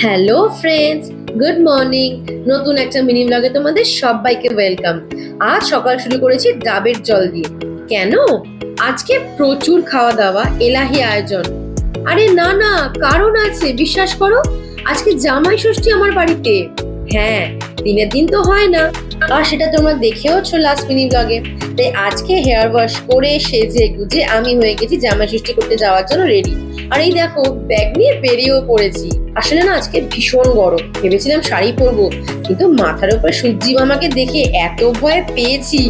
Hello friends, good morning. নতুন একটা mini ব্লগে তোমাদের সবাইকে ওয়েলকাম। আজ সকাল শুরু করেছি ডাবের জল দিয়ে। কেন? আজকে প্রচুর খাওয়া দাওয়া, এলাহি আয়োজন। আরে না না, কারণ আছে, বিশ্বাস করো। আজকে জামাই ষষ্ঠী আমার বাড়িতে। হ্যাঁ, দিনের দিন তো হয় না, আর সেটা তোমরা দেখেওছো লাস্ট মিনি ব্লগে। তাই আজকে হেয়ার ওয়াশ করে সেজে গুজে আমি হয়ে গেছি জামাই ষষ্ঠী করতে যাওয়ার জন্য রেডি। আর এই দেখো, ব্যাগ নিয়ে বেরিয়েও পড়েছি। আসলে না, আজকে ভীষণ গরম, ভেবেছিলাম শাড়ি পরবো, কিন্তু মাথার উপর সূর্যি মামাকে দেখে এত ভয় পেয়েছি,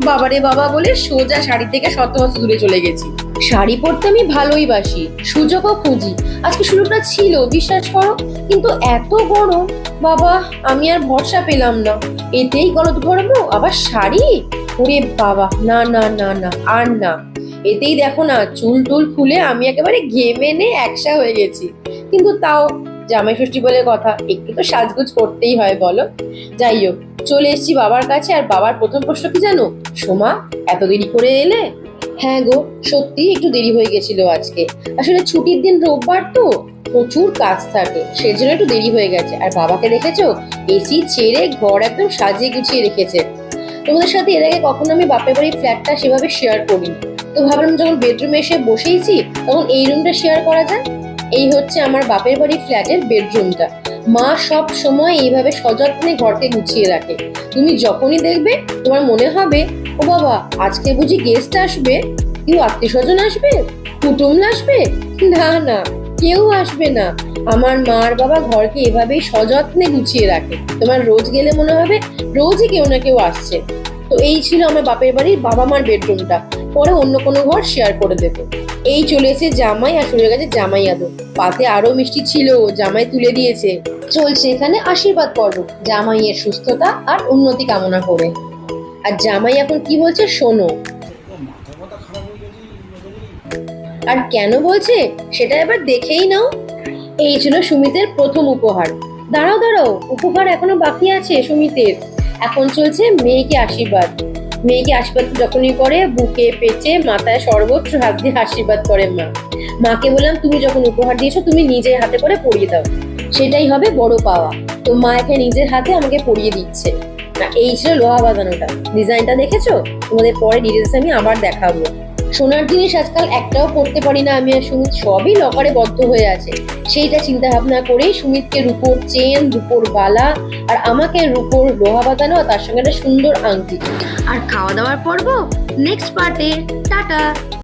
বাবারে বাবা বলে সোজা শাড়ি থেকে শত শত দূরে চলে গেছি। শাড়ি পরতে আমি ভালোই বাসি, সুযোগও খুঁজি। আজকে শুরুটা ছিল, বিশ্বাস করো, কিন্তু এত গরম, বাবা আমি আর ভরসা পেলাম না। এতেই গলদ গরমও, আবার শাড়ি, ওরে বাবা, না না না না, আর না। এতেই দেখো না, চুল টুল খুলে আমি একেবারে ঘেমে নে একসা হয়ে গেছি। কিন্তু তাও জামাই ষষ্ঠী বলে কথা, একটু তো সাজগোজ করতেই হয় বলো। যাই হোক, চলে এসেছি বাবার কাছে। আর বাবার প্রথম প্রশ্ন কি জানো? সোমা, এত দেরি করে এলে? হ্যাঁ গো, সত্যি একটু দেরি হয়ে গেছিল আজকে। আসলে ছুটির দিন, রোববার তো, প্রচুর কাজ থাকে, সেজন্য একটু দেরি হয়ে গেছে। আর বাবাকে দেখেছো, এসি ছেড়ে ঘর একদম সাজিয়ে গুছিয়ে রেখেছে। তোমাদের সাথে এর আগে কখনো আমি বাপের বাড়ির ফ্ল্যাটটা সেভাবে শেয়ার করিনি, তো ভাবলাম যখন বেডরুমে এসে বসেইছি তখন এই রুমটা শেয়ার করা যায়। এই হচ্ছে আমার বাপের বাড়ির ফ্ল্যাটের বেডরুমটা। মা সব সময় এইভাবে সযত্নে ঘরকে গুছিয়ে রাখে। তুমি যখনই দেখবে তোমার মনে হবে, ও বাবা, আজকে বুঝি গেস্ট আসবে, কেউ আত্মীয় স্বজন আসবে, কুটুম আসবে। না না, কেউ আসবে না। আমার মার বাবা ঘরকে এভাবেই সযত্নে গুছিয়ে রাখে, তোমার রোজ গেলে মনে হবে রোজই কেউ না কেউ আসছে। তো এই ছিল আমার বাপের বাড়ির বাবা মার বেডরুমটা। পরে অন্য কোনো ঘর শেয়ার করে দেবো। এই চলে এসে জামাই, আর শুরু হয়ে গেছে জামাই আদর। পাতে আরো মিষ্টি ছিল, জামাই তুলে দিয়েছে। চলছে এখানে আশীর্বাদ পর্ব, জামাইয়ের সুস্থতা আর উন্নতি কামনা করে। আর জামাই এখন কি বলছে শোনো। আর কেন বলছে সেটা এবার দেখেই নাও। এই ছিল সুমিতের প্রথম উপহার। দাঁড়াও দাঁড়াও, উপহার এখনো বাকি আছে সুমিতের। এখন চলছে মেয়েকে আশীর্বাদ। মেয়েকে আশীর্বাদ যখনই করে, বুকে পেটে মাথায় সর্বোচ্চ হাত দিয়ে আশীর্বাদ করে মা। মাকে বললাম, তুমি যখন উপহার দিয়েছো তুমি নিজের হাতে করে পরিয়ে দাও, সেটাই হবে বড় পাওয়া। তো মা এখানে নিজের হাতে আমাকে পরিয়ে দিচ্ছে। না, এই ছিল লোহা বাঁধানোটা। ডিজাইনটা দেখেছো? তোমাদের পরে ডিটেলস আমি আবার দেখাবো। সোনার জিনিস আজকাল একটাও পড়তে পারি না আমি আর সুমিত, সবই লকারে বদ্ধ হয়ে আছে। সেইটা চিন্তা ভাবনা করেই সুমিতকে রূপোর চেন, রূপোর বালা, আর আমাকে রূপোর লোহা বাঁধানো, আর তার সঙ্গে একটা সুন্দর আংটি। আর খাওয়া দাওয়ার পর্ব নেক্সট পার্টে। টাটা।